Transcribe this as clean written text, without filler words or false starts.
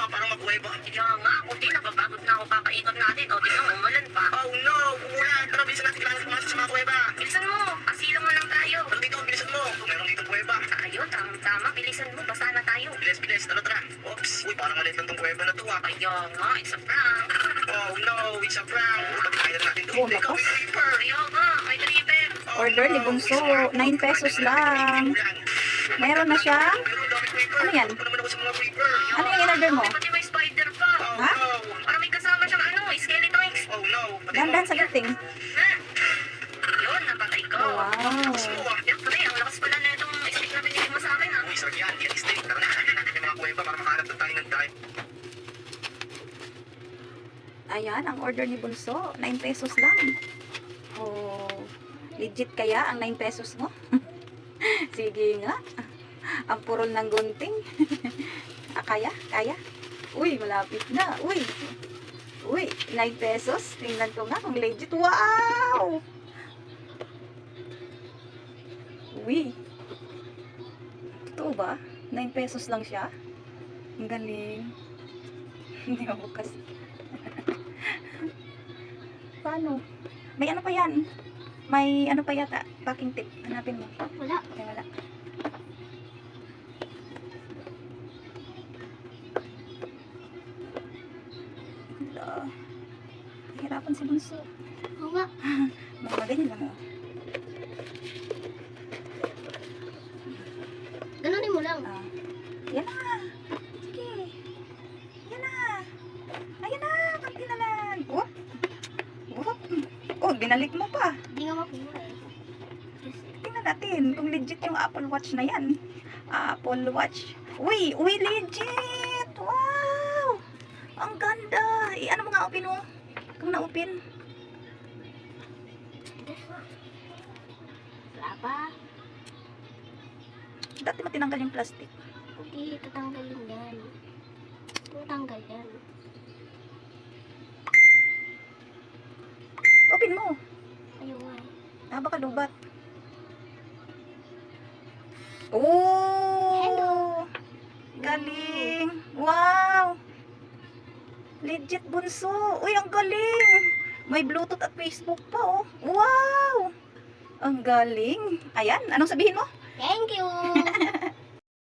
Parang magweba. Kaya nga, kundi napapagod na ako papaikot natin. O, tingnan mo, umulan pa. Oh no, umulan. Tara, bilisan natin kailangan pumasok sa mga kuweba. Bilisan mo, asilo mo lang tayo. Tara dito, bilisan mo. Meron dito kuweba. Ayun, tama, bilisan mo, basa na tayo. Bilis, tara. Oops, uy, parang maliit lang tong kuweba na to ah. Kaya nga, it's a prank. Oh no, it's a prank. Pagkailan natin to. Ikaw, may creeper. Kaya nga, may creeper. Order ni Bunso, 9 pesos lang. Meron na siya? Ano yan? Ano yung in-order mo? Pati may spider pa. Ha? Parang may kasama siyang skeletons. Oh no. Dandan sa gating. Yun, napatay ko. Wow. Yan, pati, ang lakas pala na itong stick na binigay mo sa akin ha. Isang yan stick. Tara na, natin yung mga kuweba para makahanap na tayo ng time. Ayan, ang order ni Bunso, 9 pesos lang. Oh, legit kaya ang 9 pesos mo? Sige nga. Ang purol ng gunting. Kaya? Uy, malapit na. Uy, 9 pesos. Tingnan ko nga kung legit. Wow! Uy. Totoo ba? 9 pesos lang siya? Ang galing. Hindi ako kasi. Paano? May ano pa yan? May ano pa yata? Packing tape. Hanapin mo. Wala. Okay, wala. Hirapan si Bunso. Oo nga. Mga ganyan lang. Ganunin mo lang. Yan na. Sige. Yan na. Ayan na. Pati na lang. Whoop. Oh, binalik mo pa. Hindi nga mapura eh. Tingnan natin kung legit yung Apple Watch na yan. Apple Watch. Uy, legit. Wow. Ang ganda. Ano mo nga open mo? Kung na-open. Wala pa. Dati mo tinanggal yung plastic. Hindi, tatanggalin yan. Tatanggal yan. Open mo. Ayaw nga. Baka lubat. Oh! Hello! Galing! Wow! Legit Bunso! Uy, ang galing! May Bluetooth at Facebook pa, oh. Wow! Ang galing! Ayan, anong sabihin mo? Thank you!